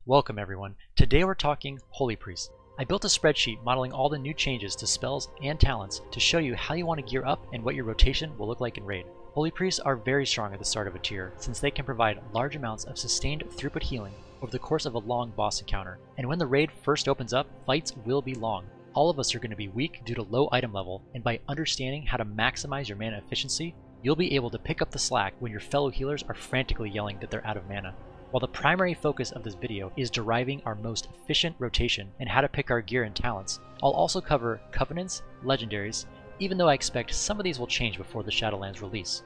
Welcome everyone. Today we're talking Holy Priest. I built a spreadsheet modeling all the new changes to spells and talents to show you how you want to gear up and what your rotation will look like in raid. Holy Priests are very strong at the start of a tier since they can provide large amounts of sustained throughput healing over the course of a long boss encounter. And when the raid first opens up, fights will be long. All of us are going to be weak due to low item level, and by understanding how to maximize your mana efficiency, you'll be able to pick up the slack when your fellow healers are frantically yelling that they're out of mana. While the primary focus of this video is deriving our most efficient rotation and how to pick our gear and talents, I'll also cover covenants, legendaries, even though I expect some of these will change before the Shadowlands release.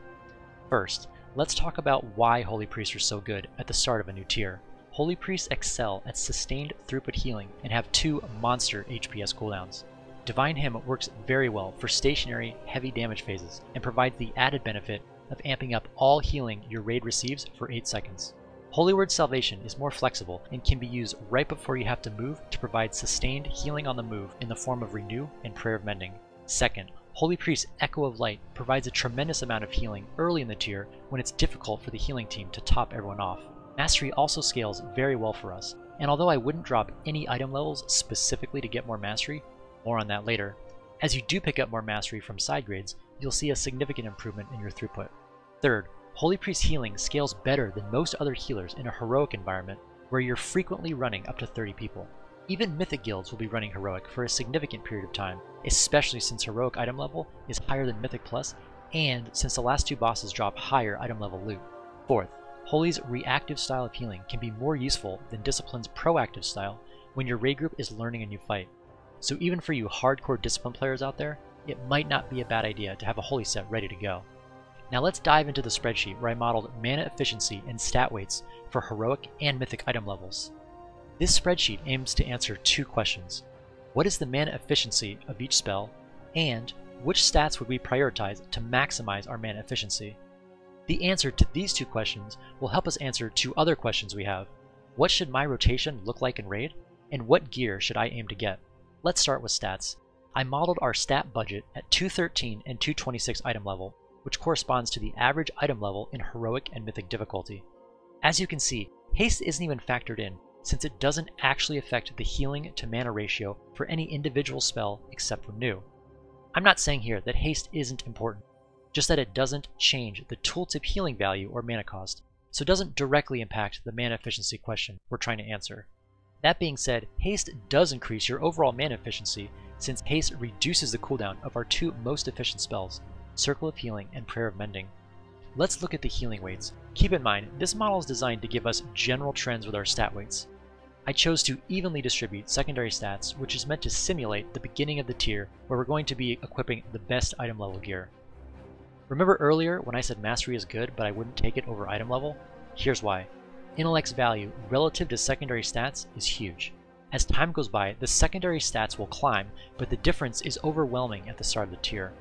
First, let's talk about why Holy Priests are so good at the start of a new tier. Holy Priests excel at sustained throughput healing and have 2 monster HPS cooldowns. Divine Hymn works very well for stationary, heavy damage phases and provides the added benefit of amping up all healing your raid receives for 8 seconds. Holy Word Salvation is more flexible and can be used right before you have to move to provide sustained healing on the move in the form of Renew and Prayer of Mending. Second, Holy Priest Echo of Light provides a tremendous amount of healing early in the tier when it's difficult for the healing team to top everyone off. Mastery also scales very well for us, and although I wouldn't drop any item levels specifically to get more mastery, more on that later, as you do pick up more mastery from side grades, you'll see a significant improvement in your throughput. Third, Holy Priest healing scales better than most other healers in a heroic environment where you're frequently running up to 30 people. Even mythic guilds will be running heroic for a significant period of time, especially since heroic item level is higher than mythic plus, and since the last 2 bosses drop higher item level loot. Fourth, Holy's reactive style of healing can be more useful than Discipline's proactive style when your raid group is learning a new fight. So even for you hardcore Discipline players out there, it might not be a bad idea to have a Holy set ready to go. Now let's dive into the spreadsheet where I modeled mana efficiency and stat weights for heroic and mythic item levels. This spreadsheet aims to answer 2 questions. What is the mana efficiency of each spell, and which stats would we prioritize to maximize our mana efficiency? The answer to these 2 questions will help us answer 2 other questions we have. What should my rotation look like in raid, and what gear should I aim to get? Let's start with stats. I modeled our stat budget at 213 and 226 item level, which corresponds to the average item level in heroic and mythic difficulty. As you can see, Haste isn't even factored in, since it doesn't actually affect the healing to mana ratio for any individual spell except Renew. I'm not saying here that Haste isn't important, just that it doesn't change the tooltip healing value or mana cost, so it doesn't directly impact the mana efficiency question we're trying to answer. That being said, Haste does increase your overall mana efficiency since Haste reduces the cooldown of our 2 most efficient spells, Circle of Healing and Prayer of Mending. Let's look at the healing weights. Keep in mind, this model is designed to give us general trends with our stat weights. I chose to evenly distribute secondary stats, which is meant to simulate the beginning of the tier where we're going to be equipping the best item level gear. Remember earlier when I said mastery is good but I wouldn't take it over item level? Here's why. Intellect's value relative to secondary stats is huge. As time goes by, the secondary stats will climb, but the difference is overwhelming at the start of the tier.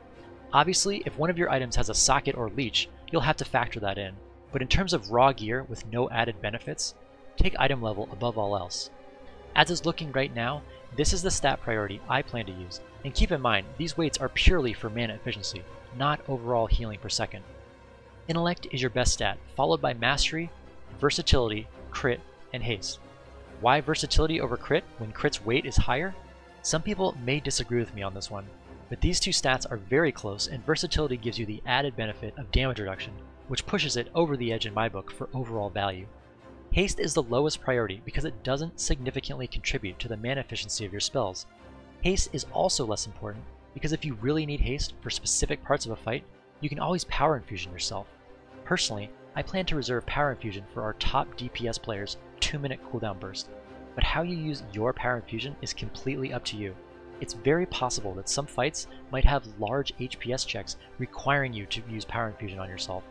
Obviously, if one of your items has a socket or leech, you'll have to factor that in, but in terms of raw gear with no added benefits, take item level above all else. As is looking right now, this is the stat priority I plan to use, and keep in mind, these weights are purely for mana efficiency, not overall healing per second. Intellect is your best stat, followed by Mastery, Versatility, Crit, and Haste. Why Versatility over Crit when Crit's weight is higher? Some people may disagree with me on this one, but these 2 stats are very close, and Versatility gives you the added benefit of damage reduction, which pushes it over the edge in my book for overall value. Haste is the lowest priority because it doesn't significantly contribute to the mana efficiency of your spells. Haste is also less important because if you really need Haste for specific parts of a fight, you can always Power Infusion yourself. Personally, I plan to reserve Power Infusion for our top DPS players' 2-minute cooldown burst, but how you use your Power Infusion is completely up to you. It's very possible that some fights might have large HPS checks requiring you to use Power Infusion on yourself.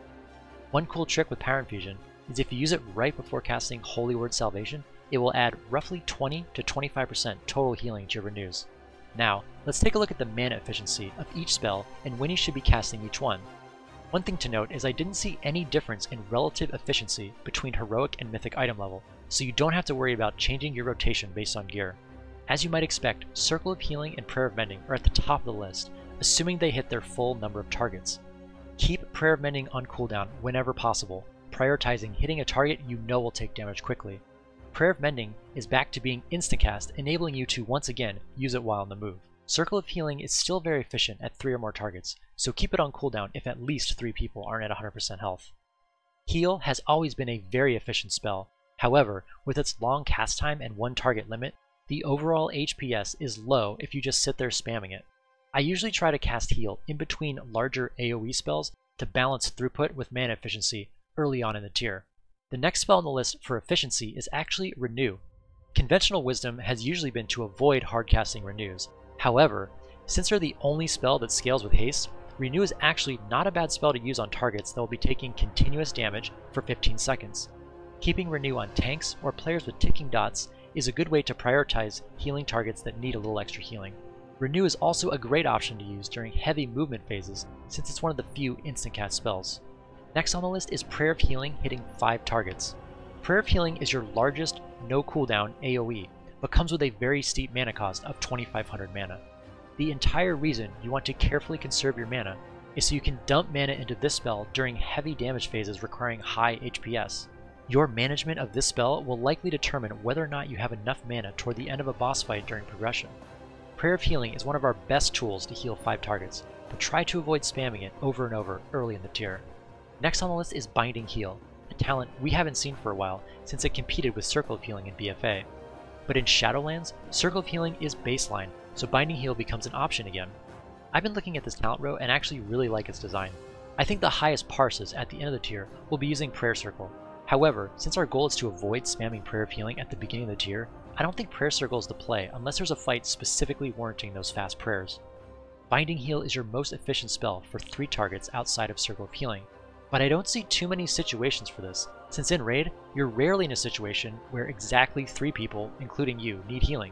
One cool trick with Power Infusion is if you use it right before casting Holy Word Salvation, it will add roughly 20 to 25% total healing to your renews. Now, let's take a look at the mana efficiency of each spell and when you should be casting each one. One thing to note is I didn't see any difference in relative efficiency between heroic and mythic item level, so you don't have to worry about changing your rotation based on gear. As you might expect, Circle of Healing and Prayer of Mending are at the top of the list, assuming they hit their full number of targets. Keep Prayer of Mending on cooldown whenever possible, prioritizing hitting a target you know will take damage quickly. Prayer of Mending is back to being instant cast, enabling you to once again use it while on the move. Circle of Healing is still very efficient at 3 or more targets, so keep it on cooldown if at least 3 people aren't at 100% health. Heal has always been a very efficient spell. However, with its long cast time and 1 target limit, the overall HPS is low if you just sit there spamming it. I usually try to cast Heal in between larger AoE spells to balance throughput with mana efficiency early on in the tier. The next spell on the list for efficiency is actually Renew. Conventional wisdom has usually been to avoid hard-casting Renews. However, since they're the only spell that scales with Haste, Renew is actually not a bad spell to use on targets that will be taking continuous damage for 15 seconds. Keeping Renew on tanks or players with ticking dots is a good way to prioritize healing targets that need a little extra healing. Renew is also a great option to use during heavy movement phases since it's one of the few instant cast spells. Next on the list is Prayer of Healing, hitting 5 targets. Prayer of Healing is your largest no cooldown AoE, but comes with a very steep mana cost of 2500 mana. The entire reason you want to carefully conserve your mana is so you can dump mana into this spell during heavy damage phases requiring high HPS. Your management of this spell will likely determine whether or not you have enough mana toward the end of a boss fight during progression. Prayer of Healing is one of our best tools to heal 5 targets, but try to avoid spamming it over and over early in the tier. Next on the list is Binding Heal, a talent we haven't seen for a while since it competed with Circle of Healing in BFA. But in Shadowlands, Circle of Healing is baseline, so Binding Heal becomes an option again. I've been looking at this talent row and actually really like its design. I think the highest parses at the end of the tier will be using Prayer Circle. However, since our goal is to avoid spamming Prayer of Healing at the beginning of the tier, I don't think Prayer Circle is the play unless there's a fight specifically warranting those fast prayers. Binding Heal is your most efficient spell for 3 targets outside of Circle of Healing, but I don't see too many situations for this, since in Raid, you're rarely in a situation where exactly 3 people, including you, need healing.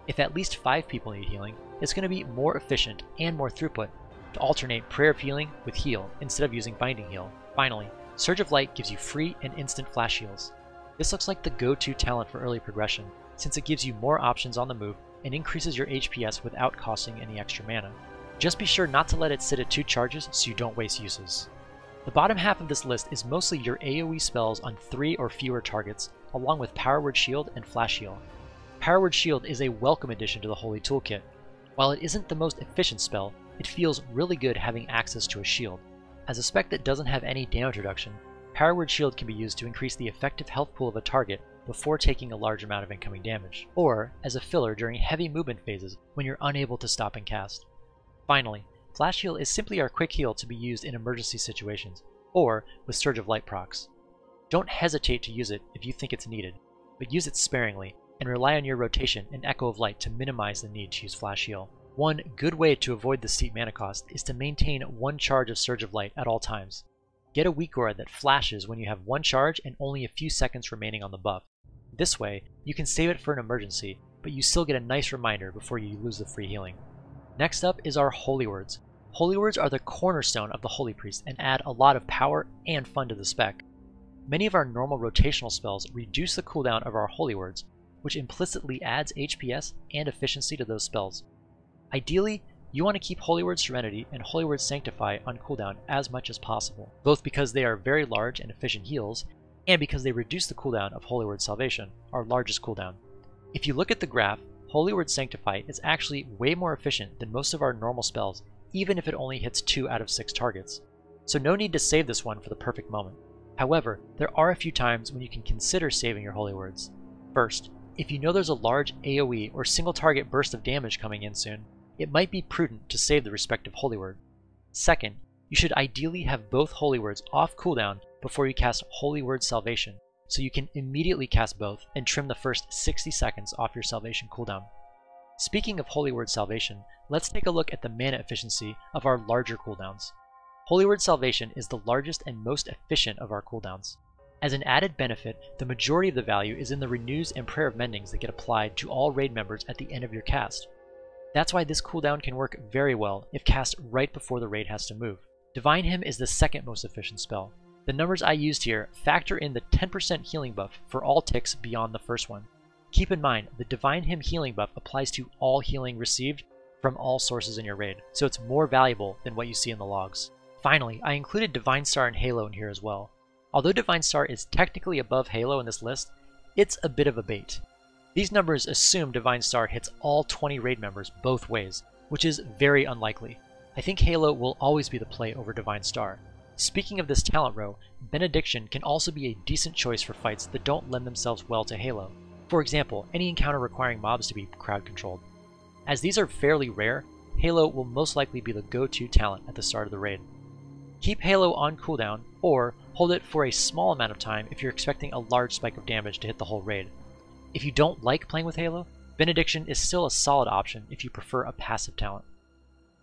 If at least 5 people need healing, it's going to be more efficient and more throughput to alternate Prayer of Healing with Heal instead of using Binding Heal. Finally, Surge of Light gives you free and instant flash heals. This looks like the go-to talent for early progression, since it gives you more options on the move and increases your HPS without costing any extra mana. Just be sure not to let it sit at 2 charges so you don't waste uses. The bottom half of this list is mostly your AoE spells on 3 or fewer targets, along with Power Word Shield and Flash Heal. Power Word Shield is a welcome addition to the Holy Toolkit. While it isn't the most efficient spell, it feels really good having access to a shield. As a spec that doesn't have any damage reduction, Power Word Shield can be used to increase the effective health pool of a target before taking a large amount of incoming damage, or as a filler during heavy movement phases when you're unable to stop and cast. Finally, Flash Heal is simply our quick heal to be used in emergency situations, or with Surge of Light procs. Don't hesitate to use it if you think it's needed, but use it sparingly and rely on your rotation and Echo of Light to minimize the need to use Flash Heal. One good way to avoid the steep mana cost is to maintain 1 charge of Surge of Light at all times. Get a weak aura that flashes when you have 1 charge and only a few seconds remaining on the buff. This way, you can save it for an emergency, but you still get a nice reminder before you lose the free healing. Next up is our Holy Words. Holy Words are the cornerstone of the Holy Priest and add a lot of power and fun to the spec. Many of our normal rotational spells reduce the cooldown of our Holy Words, which implicitly adds HPS and efficiency to those spells. Ideally, you want to keep Holy Word Serenity and Holy Word Sanctify on cooldown as much as possible, both because they are very large and efficient heals, and because they reduce the cooldown of Holy Word Salvation, our largest cooldown. If you look at the graph, Holy Word Sanctify is actually way more efficient than most of our normal spells, even if it only hits 2 out of 6 targets. So no need to save this one for the perfect moment. However, there are a few times when you can consider saving your Holy Words. First, if you know there's a large AoE or single target burst of damage coming in soon, it might be prudent to save the respective Holy Word. Second, you should ideally have both Holy Words off cooldown before you cast Holy Word Salvation, so you can immediately cast both and trim the first 60 seconds off your Salvation cooldown. Speaking of Holy Word Salvation, let's take a look at the mana efficiency of our larger cooldowns. Holy Word Salvation is the largest and most efficient of our cooldowns. As an added benefit, the majority of the value is in the Renews and Prayer of Mendings that get applied to all raid members at the end of your cast. That's why this cooldown can work very well if cast right before the raid has to move. Divine Hymn is the second most efficient spell. The numbers I used here factor in the 10% healing buff for all ticks beyond the first one. Keep in mind, the Divine Hymn healing buff applies to all healing received from all sources in your raid, so it's more valuable than what you see in the logs. Finally, I included Divine Star and Halo in here as well. Although Divine Star is technically above Halo in this list, it's a bit of a bait. These numbers assume Divine Star hits all 20 raid members both ways, which is very unlikely. I think Halo will always be the play over Divine Star. Speaking of this talent row, Benediction can also be a decent choice for fights that don't lend themselves well to Halo. For example, any encounter requiring mobs to be crowd controlled. As these are fairly rare, Halo will most likely be the go-to talent at the start of the raid. Keep Halo on cooldown, or hold it for a small amount of time if you're expecting a large spike of damage to hit the whole raid. If you don't like playing with Halo, Benediction is still a solid option if you prefer a passive talent.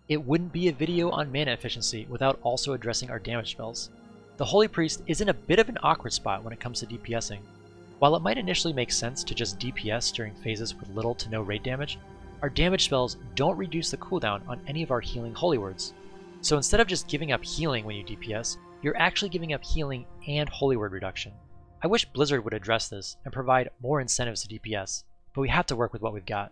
It wouldn't be a video on mana efficiency without also addressing our damage spells. The Holy Priest is in a bit of an awkward spot when it comes to DPSing. While it might initially make sense to just DPS during phases with little to no raid damage, our damage spells don't reduce the cooldown on any of our healing holy words. So instead of just giving up healing when you DPS, you're actually giving up healing and holy word reduction. I wish Blizzard would address this and provide more incentives to DPS, but we have to work with what we've got.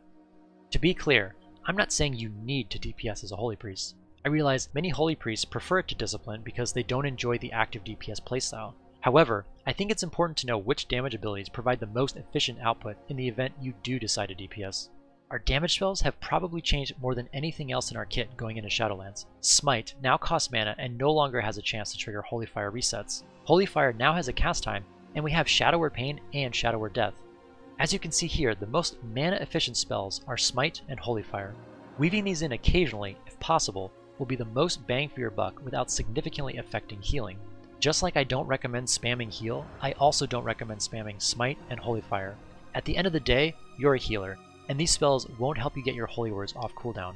To be clear, I'm not saying you need to DPS as a Holy Priest. I realize many Holy Priests prefer it to Discipline because they don't enjoy the active DPS playstyle. However, I think it's important to know which damage abilities provide the most efficient output in the event you do decide to DPS. Our damage spells have probably changed more than anything else in our kit going into Shadowlands. Smite now costs mana and no longer has a chance to trigger Holy Fire resets. Holy Fire now has a cast time, and we have Shadow Word Pain and Shadow Word Death. As you can see here, the most mana efficient spells are Smite and Holy Fire. Weaving these in occasionally, if possible, will be the most bang for your buck without significantly affecting healing. Just like I don't recommend spamming Heal, I also don't recommend spamming Smite and Holy Fire. At the end of the day, you're a healer, and these spells won't help you get your Holy Words off cooldown.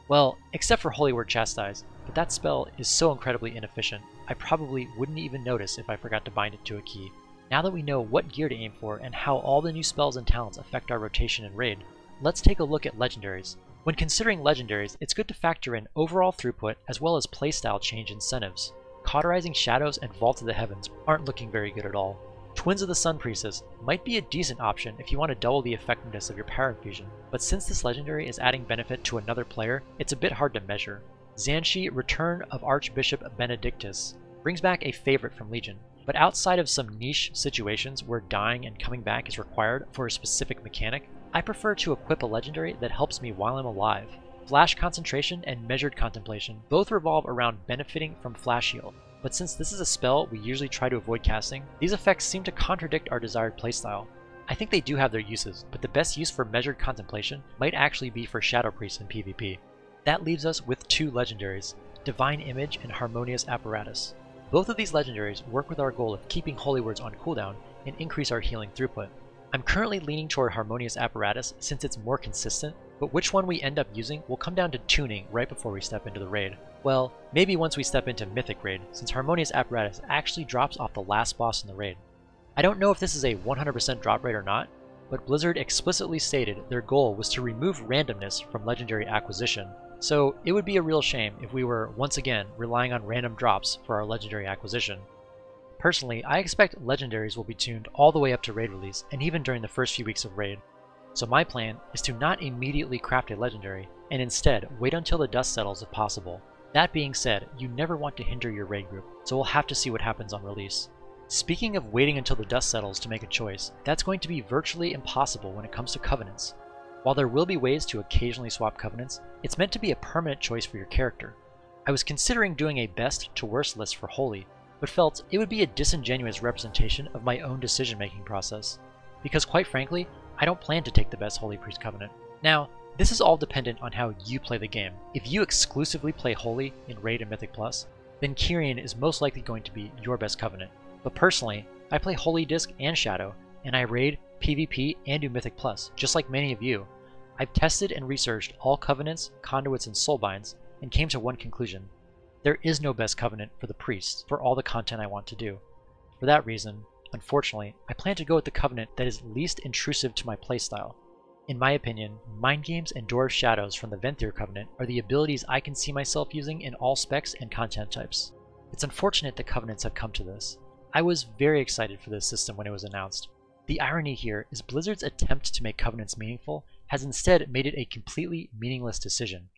Well, except for Holy Word Chastise, but that spell is so incredibly inefficient, I probably wouldn't even notice if I forgot to bind it to a key. Now that we know what gear to aim for and how all the new spells and talents affect our rotation and raid, let's take a look at legendaries. When considering legendaries, it's good to factor in overall throughput as well as playstyle change incentives. Cauterizing Shadows and Vault of the Heavens aren't looking very good at all. Twins of the Sun Priestess might be a decent option if you want to double the effectiveness of your power infusion, but since this legendary is adding benefit to another player, it's a bit hard to measure. Xanshi Return of Archbishop Benedictus brings back a favorite from Legion, but outside of some niche situations where dying and coming back is required for a specific mechanic, I prefer to equip a legendary that helps me while I'm alive. Flash Concentration and Measured Contemplation both revolve around benefiting from Flash Heal, but since this is a spell we usually try to avoid casting, these effects seem to contradict our desired playstyle. I think they do have their uses, but the best use for Measured Contemplation might actually be for Shadow Priests in PvP. That leaves us with two legendaries, Divine Image and Harmonious Apparatus. Both of these legendaries work with our goal of keeping Holy Words on cooldown and increase our healing throughput. I'm currently leaning toward Harmonious Apparatus since it's more consistent, but which one we end up using will come down to tuning right before we step into the raid. Well, maybe once we step into Mythic Raid, since Harmonious Apparatus actually drops off the last boss in the raid. I don't know if this is a 100% drop rate or not, but Blizzard explicitly stated their goal was to remove randomness from legendary acquisition, so it would be a real shame if we were, once again, relying on random drops for our legendary acquisition. Personally, I expect legendaries will be tuned all the way up to raid release, and even during the first few weeks of raid. So my plan is to not immediately craft a legendary, and instead wait until the dust settles if possible. That being said, you never want to hinder your raid group, so we'll have to see what happens on release. Speaking of waiting until the dust settles to make a choice, that's going to be virtually impossible when it comes to covenants. While there will be ways to occasionally swap covenants, it's meant to be a permanent choice for your character. I was considering doing a best to worst list for Holy, but felt it would be a disingenuous representation of my own decision-making process. Because quite frankly, I don't plan to take the best Holy Priest Covenant. Now, this is all dependent on how you play the game. If you exclusively play Holy in Raid and Mythic Plus, then Kyrian is most likely going to be your best Covenant. But personally, I play Holy Disc and Shadow, and I raid, PvP, and do Mythic Plus, just like many of you. I've tested and researched all Covenants, Conduits, and Soulbinds, and came to one conclusion. There is no best Covenant for the Priest for all the content I want to do. For that reason, unfortunately, I plan to go with the Covenant that is least intrusive to my playstyle. In my opinion, Mind Games and Door of Shadows from the Venthyr Covenant are the abilities I can see myself using in all specs and content types. It's unfortunate that Covenants have come to this. I was very excited for this system when it was announced. The irony here is Blizzard's attempt to make Covenants meaningful has instead made it a completely meaningless decision.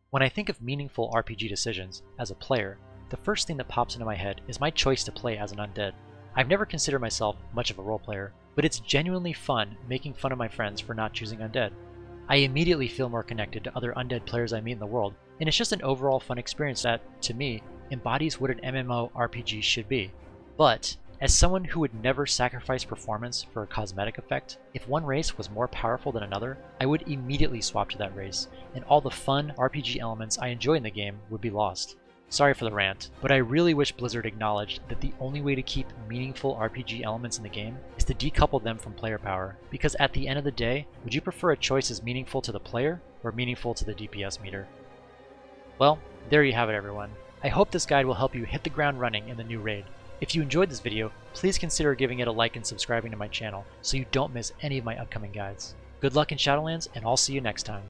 When I think of meaningful RPG decisions, as a player, the first thing that pops into my head is my choice to play as an undead. I've never considered myself much of a role player, but it's genuinely fun making fun of my friends for not choosing undead. I immediately feel more connected to other undead players I meet in the world, and it's just an overall fun experience that, to me, embodies what an MMORPG should be. But, as someone who would never sacrifice performance for a cosmetic effect, if one race was more powerful than another, I would immediately swap to that race, and all the fun RPG elements I enjoy in the game would be lost. Sorry for the rant, but I really wish Blizzard acknowledged that the only way to keep meaningful RPG elements in the game is to decouple them from player power, because at the end of the day, would you prefer a choice as meaningful to the player or meaningful to the DPS meter? Well, there you have it everyone. I hope this guide will help you hit the ground running in the new raid. If you enjoyed this video, please consider giving it a like and subscribing to my channel so you don't miss any of my upcoming guides. Good luck in Shadowlands, and I'll see you next time.